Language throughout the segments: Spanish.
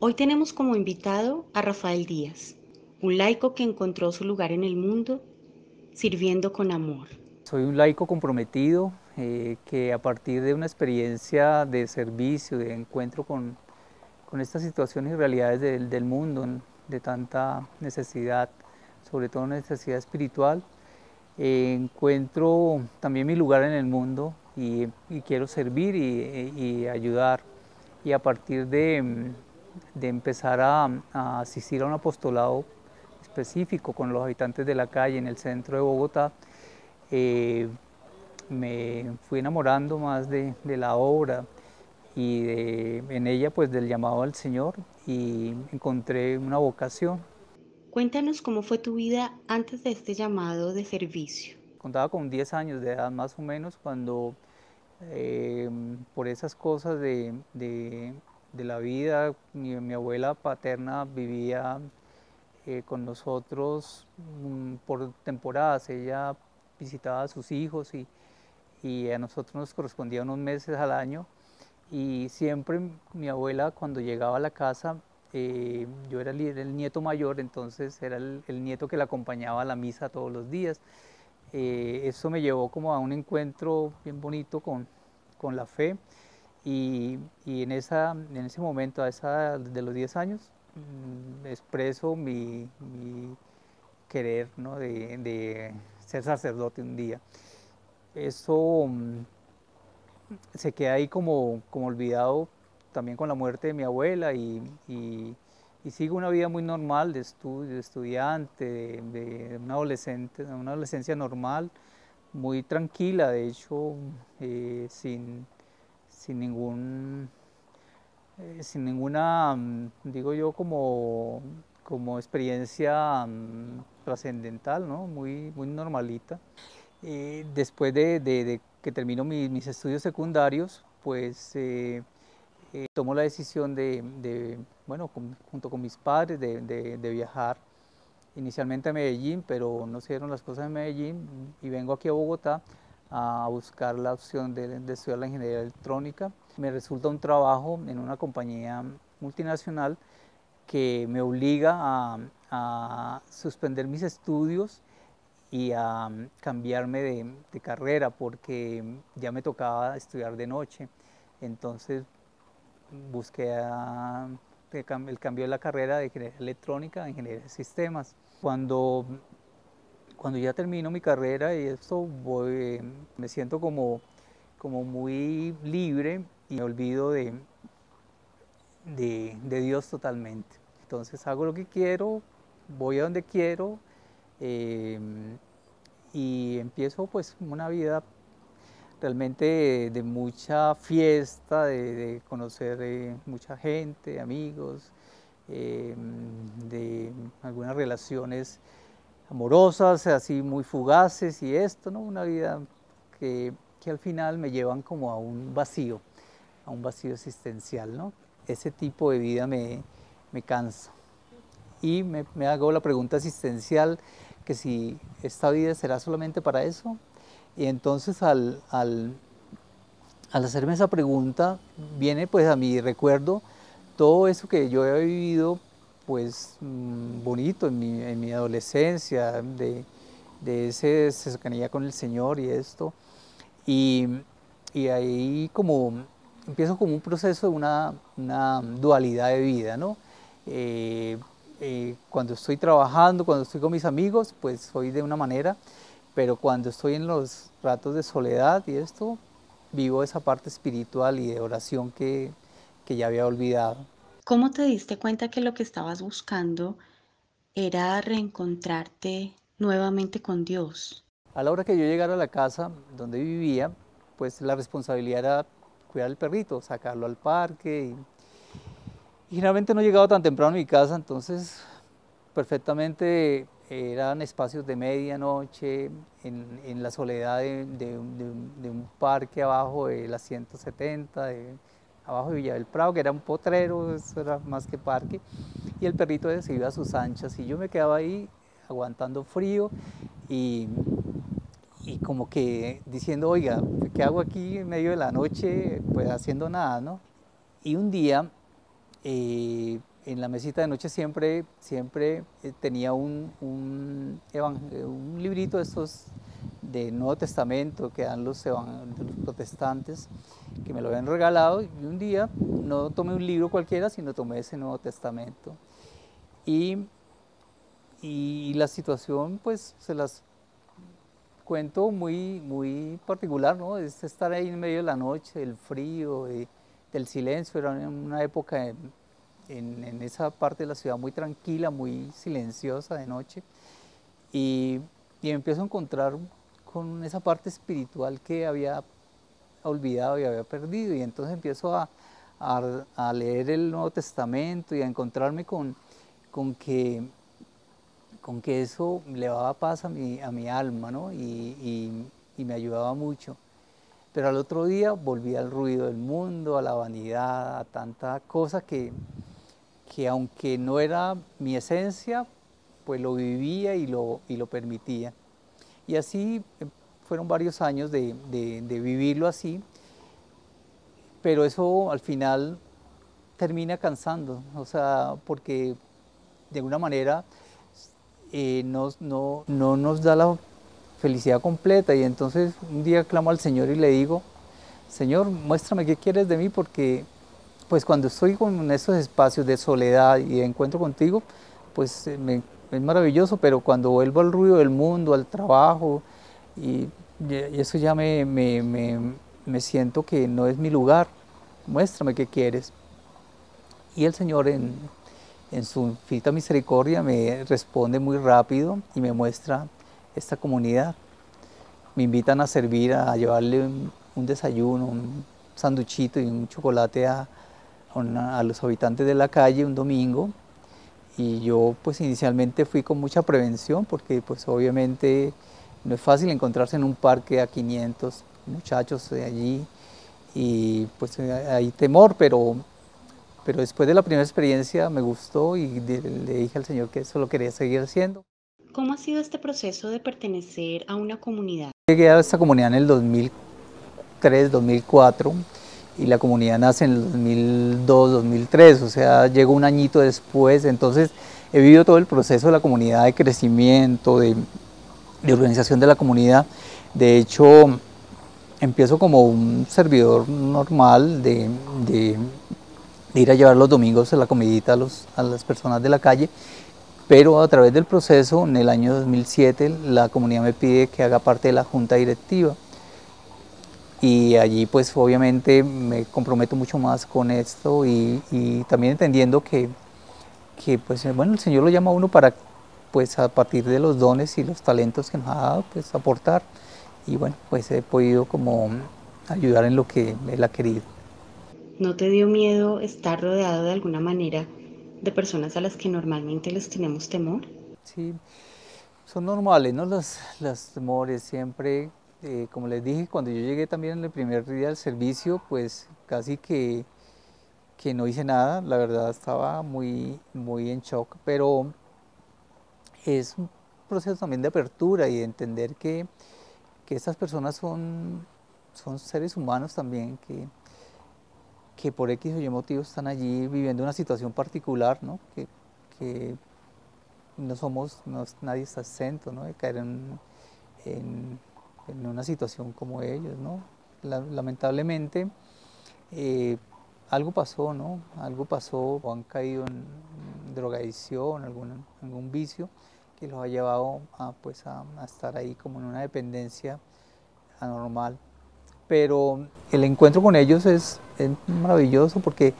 Hoy tenemos como invitado a Rafael Díaz, un laico que encontró su lugar en el mundo sirviendo con amor. Soy un laico comprometido que a partir de una experiencia de servicio, de encuentro con estas situaciones y realidades del mundo, de tanta necesidad, sobre todo necesidad espiritual, encuentro también mi lugar en el mundo y quiero servir y ayudar. Y a partir de empezar a asistir a un apostolado específico con los habitantes de la calle en el centro de Bogotá, eh, me fui enamorando más de la obra y en ella pues del llamado al Señor y encontré una vocación. Cuéntanos cómo fue tu vida antes de este llamado de servicio. Contaba con 10 años de edad más o menos cuando por esas cosas de la vida, mi abuela paterna vivía con nosotros por temporadas. Ella visitaba a sus hijos y a nosotros nos correspondía unos meses al año. Y siempre mi abuela cuando llegaba a la casa, yo era el nieto mayor, entonces era el nieto que la acompañaba a la misa todos los días. Eso me llevó como a un encuentro bien bonito con la fe y en ese momento, a esa edad de los 10 años, expreso mi querer, ¿no? de ser sacerdote un día. Eso se queda ahí como olvidado también con la muerte de mi abuela y sigo una vida muy normal de estudio, de estudiante, de un adolescente, de una adolescencia normal, muy tranquila, de hecho, sin ningún, sin ninguna, digo yo, como experiencia trascendental, ¿no? Muy normalita. Después de que termino mis estudios secundarios, pues tomo la decisión bueno, junto con mis padres, de viajar inicialmente a Medellín, pero no se dieron las cosas en Medellín y vengo aquí a Bogotá a buscar la opción de estudiar la ingeniería electrónica. Me resulta un trabajo en una compañía multinacional que me obliga a suspender mis estudios y a cambiarme de carrera porque ya me tocaba estudiar de noche. Entonces busqué el cambio de la carrera de ingeniería electrónica a ingeniería de sistemas. Cuando ya termino mi carrera y esto me siento como muy libre y me olvido de Dios totalmente. Entonces hago lo que quiero, voy a donde quiero, eh, y empiezo pues una vida realmente de mucha fiesta, de conocer mucha gente, amigos, eh, de algunas relaciones amorosas, así muy fugaces y esto, ¿no? Una vida que al final me llevan como a un vacío existencial, ¿no? Ese tipo de vida me cansa. Y me hago la pregunta existencial, que si esta vida será solamente para eso. Y entonces al hacerme esa pregunta, viene pues a mi recuerdo todo eso que yo he vivido, pues bonito en mi adolescencia, de esa cercanía con el Señor y esto. Y, y ahí como empiezo como un proceso de una dualidad de vida, ¿no? Eh, Cuando estoy trabajando, cuando estoy con mis amigos, pues soy de una manera, pero cuando estoy en los ratos de soledad y esto, vivo esa parte espiritual y de oración que ya había olvidado. ¿Cómo te diste cuenta que lo que estabas buscando era reencontrarte nuevamente con Dios? A la hora que yo llegara a la casa donde vivía, pues la responsabilidad era cuidar al perrito, sacarlo al parque y generalmente no llegaba tan temprano a mi casa, entonces perfectamente eran espacios de medianoche, en la soledad de un parque abajo de la 170, abajo de Villa del Prado, que era un potrero, eso era más que parque, y el perrito se iba a sus anchas, y yo me quedaba ahí aguantando frío y, y como que diciendo, oiga, ¿qué hago aquí en medio de la noche? Pues haciendo nada, ¿no? Y un día en la mesita de noche siempre tenía un librito de estos de Nuevo Testamento que dan de los protestantes, que me lo habían regalado, y un día no tomé un libro cualquiera, sino tomé ese Nuevo Testamento. Y, y la situación, pues, se las cuento muy particular, ¿no? Es estar ahí en medio de la noche, del frío, del silencio. Era una época en esa parte de la ciudad muy tranquila, muy silenciosa de noche. Y, y me empiezo a encontrar con esa parte espiritual que había olvidado y había perdido. Y entonces empiezo a leer el Nuevo Testamento y a encontrarme con que con que eso le daba paz a mi alma, ¿no? Y me ayudaba mucho. Pero al otro día volví al ruido del mundo, a la vanidad, a tanta cosa que aunque no era mi esencia, pues lo vivía y lo permitía. Y así fueron varios años de vivirlo así, pero eso al final termina cansando, o sea, porque de alguna manera no nos da la felicidad completa. Y entonces un día clamo al Señor y le digo, Señor, muéstrame qué quieres de mí, porque pues cuando estoy con esos espacios de soledad y de encuentro contigo, pues es maravilloso, pero cuando vuelvo al ruido del mundo, al trabajo, y, y eso ya me siento que no es mi lugar, muéstrame qué quieres. Y el Señor en su infinita misericordia me responde muy rápido y me muestra esta comunidad. Me invitan a servir, a llevarle un desayuno, un sanduchito y un chocolate a los habitantes de la calle un domingo. Y yo pues inicialmente fui con mucha prevención porque pues obviamente no es fácil encontrarse en un parque a 500 muchachos de allí y pues hay temor, pero después de la primera experiencia me gustó y le dije al Señor que eso lo quería seguir haciendo. ¿Cómo ha sido este proceso de pertenecer a una comunidad? Llegué a esta comunidad en el 2003, 2004 y la comunidad nace en el 2002, 2003, o sea, llegó un añito después, entonces he vivido todo el proceso de la comunidad, de crecimiento, de organización de la comunidad. De hecho, empiezo como un servidor normal de ir a llevar los domingos a la comidita a las personas de la calle, pero a través del proceso, en el año 2007, la comunidad me pide que haga parte de la junta directiva y allí pues obviamente me comprometo mucho más con esto y también entendiendo que pues bueno, el Señor lo llama a uno para pues a partir de los dones y los talentos que nos ha dado, pues aportar y bueno, pues he podido como ayudar en lo que Él ha querido. ¿No te dio miedo estar rodeado de alguna manera de personas a las que normalmente les tenemos temor? Sí, son normales, ¿no? Los temores siempre, como les dije, cuando yo llegué también en el primer día del servicio, pues casi que no hice nada, la verdad estaba muy en shock, pero es un proceso también de apertura y de entender que estas personas son seres humanos también, que por X o Y motivo están allí viviendo una situación particular, ¿no? Que no somos, nadie está exento, ¿no? De caer en, en una situación como ellos, ¿no? Lamentablemente, eh, algo pasó, ¿no? Algo pasó, o han caído en drogadicción, algún vicio que los ha llevado pues a estar ahí como en una dependencia anormal. Pero el encuentro con ellos es maravilloso porque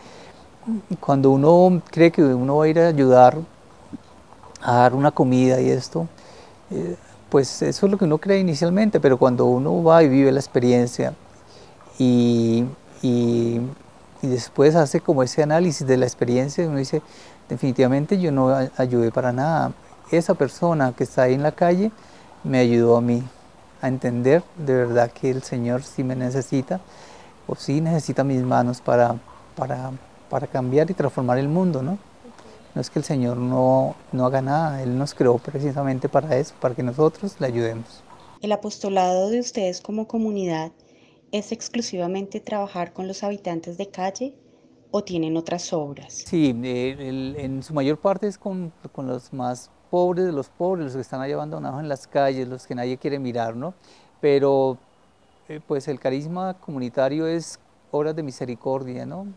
cuando uno cree que uno va a ir a ayudar a dar una comida y esto, eh, pues eso es lo que uno cree inicialmente, pero cuando uno va y vive la experiencia y, y, y después hace como ese análisis de la experiencia, uno dice, definitivamente yo no ayudé para nada. Esa persona que está ahí en la calle me ayudó a mí a entender de verdad que el Señor sí me necesita o sí necesita mis manos para, para cambiar y transformar el mundo, ¿no? No es que el Señor no haga nada, Él nos creó precisamente para eso, para que nosotros le ayudemos. ¿El apostolado de ustedes como comunidad es exclusivamente trabajar con los habitantes de calle o tienen otras obras? Sí, en su mayor parte es con los más pobres de los pobres, los que están ahí abandonados en las calles, los que nadie quiere mirar, ¿no? Pero pues el carisma comunitario es obras de misericordia, ¿no?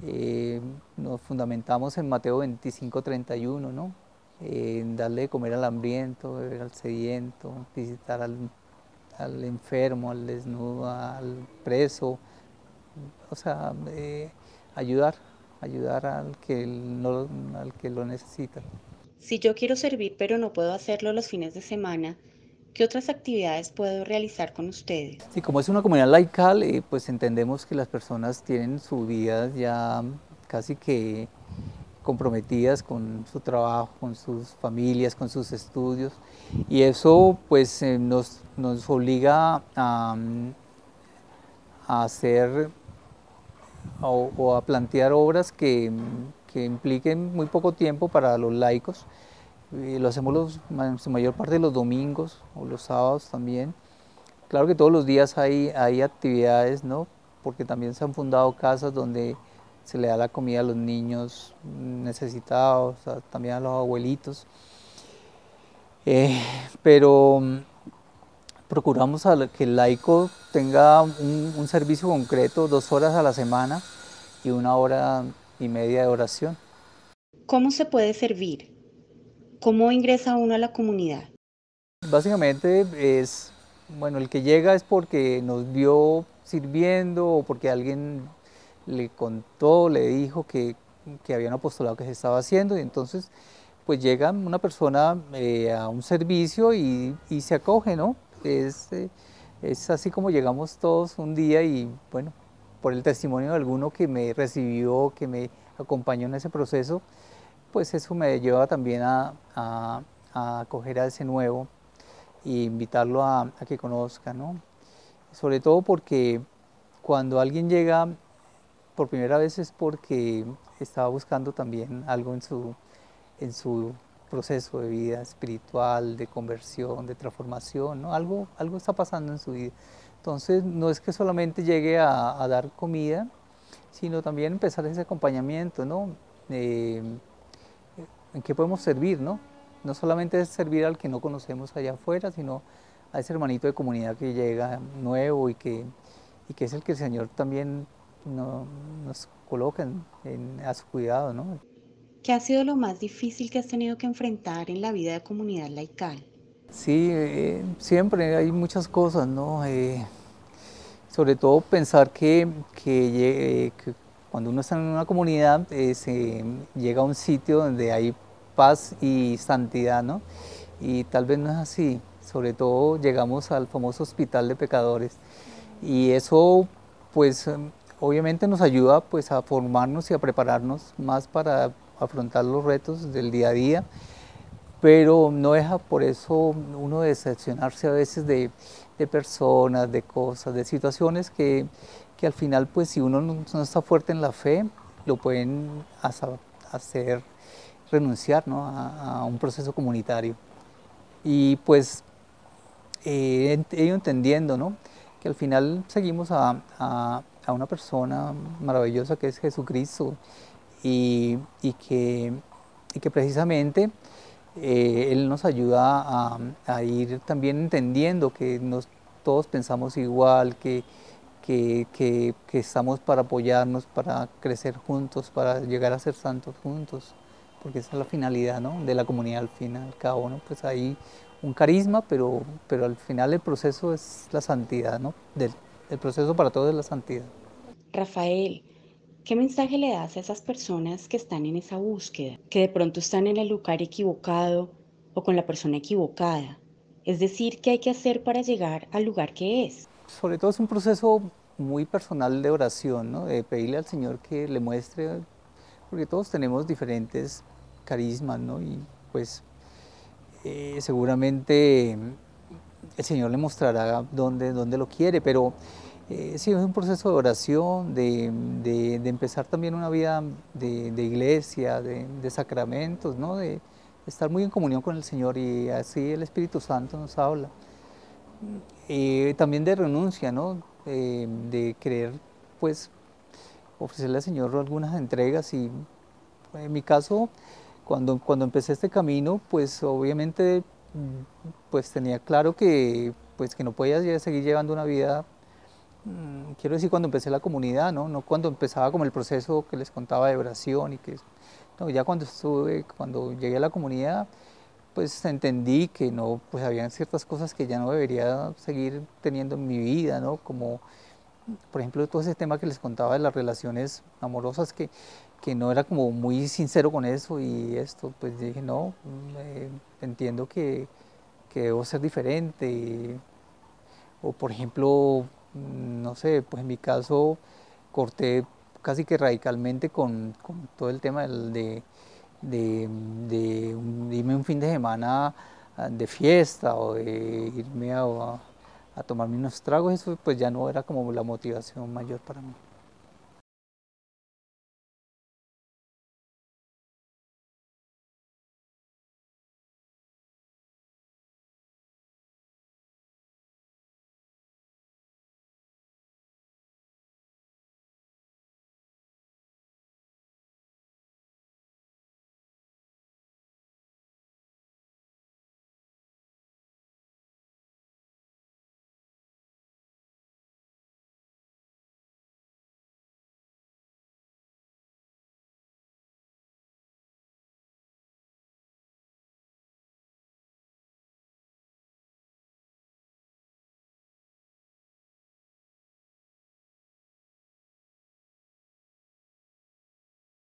Eh, Nos fundamentamos en Mateo 25:31, ¿no? En darle de comer al hambriento, beber al sediento, visitar al enfermo, al desnudo, al preso, o sea, ayudar, ayudar al que lo necesita. Si yo quiero servir pero no puedo hacerlo los fines de semana, ¿qué otras actividades puedo realizar con ustedes? Sí, como es una comunidad laical, pues entendemos que las personas tienen su vida ya casi que comprometidas con su trabajo, con sus familias, con sus estudios, y eso pues nos obliga a hacer o a plantear obras que impliquen muy poco tiempo para los laicos. Lo hacemos en su mayor parte los domingos o los sábados también. Claro que todos los días hay actividades, ¿no? Porque también se han fundado casas donde se le da la comida a los niños necesitados, también a los abuelitos. Eh, pero procuramos que el laico tenga un servicio concreto, 2 horas a la semana y 1 hora y media de oración. ¿Cómo se puede servir? ¿Cómo ingresa uno a la comunidad? Básicamente es, bueno, el que llega es porque nos vio sirviendo o porque alguien le contó, le dijo que había un apostolado que se estaba haciendo y entonces pues llega una persona a un servicio y se acoge, ¿no? Es así como llegamos todos un día y bueno, por el testimonio de alguno que me recibió, que me acompañó en ese proceso, pues eso me lleva también a acoger a ese nuevo e invitarlo a que conozca, ¿no? Sobre todo porque cuando alguien llega por primera vez es porque estaba buscando también algo en su proceso de vida espiritual, de conversión, de transformación, ¿no? Algo está pasando en su vida. Entonces, no es que solamente llegue a dar comida, sino también empezar ese acompañamiento, ¿no? Eh, ¿En qué podemos servir, no? No solamente es servir al que no conocemos allá afuera, sino a ese hermanito de comunidad que llega nuevo y que es el que el Señor también nos coloca a su cuidado, ¿no? ¿Qué ha sido lo más difícil que has tenido que enfrentar en la vida de comunidad laical? Sí, siempre hay muchas cosas, ¿no? Sobre todo pensar que cuando uno está en una comunidad se llega a un sitio donde hay paz y santidad, ¿no? Y tal vez no es así. Sobre todo llegamos al famoso hospital de pecadores y eso pues obviamente nos ayuda pues a formarnos y a prepararnos más para afrontar los retos del día a día, pero no deja por eso uno decepcionarse a veces de personas, de cosas, de situaciones que al final, pues si uno no está fuerte en la fe, lo pueden hacer renunciar, ¿no? A un proceso comunitario. Y pues he ido entendiendo, ¿no? Que al final seguimos a una persona maravillosa que es Jesucristo y, y que, y que precisamente Él nos ayuda a ir también entendiendo que todos pensamos igual, que estamos para apoyarnos, para crecer juntos, para llegar a ser santos juntos, porque esa es la finalidad, ¿no? De la comunidad al fin y al cabo, ¿no? Pues hay un carisma, pero al final el proceso es la santidad, ¿no? El proceso para todos es la santidad. Rafael, ¿qué mensaje le das a esas personas que están en esa búsqueda, que de pronto están en el lugar equivocado o con la persona equivocada? Es decir, ¿qué hay que hacer para llegar al lugar que es? Sobre todo es un proceso muy personal de oración, ¿no? De pedirle al Señor que le muestre, porque todos tenemos diferentes carismas, ¿no? Y pues seguramente el Señor le mostrará dónde lo quiere, pero sí, es un proceso de oración, de empezar también una vida de iglesia, de sacramentos, ¿no? De estar muy en comunión con el Señor y así el Espíritu Santo nos habla. También de renuncia, ¿no? De querer, pues, ofrecerle al Señor algunas entregas y en mi caso, cuando empecé este camino, pues obviamente pues tenía claro que, pues, que no podía seguir llevando una vida, quiero decir cuando empecé la comunidad, ¿no? No cuando empezaba como el proceso que les contaba de oración y que, no, ya cuando llegué a la comunidad, pues entendí que no, pues habían ciertas cosas que ya no debería seguir teniendo en mi vida, ¿no? Como por ejemplo, todo ese tema que les contaba de las relaciones amorosas, que no era como muy sincero con eso y esto, pues dije, no, entiendo que debo ser diferente. O por ejemplo, no sé, pues en mi caso corté casi que radicalmente con todo el tema de irme un fin de semana de fiesta o de irme a tomarme unos tragos, eso pues ya no era como la motivación mayor para mí.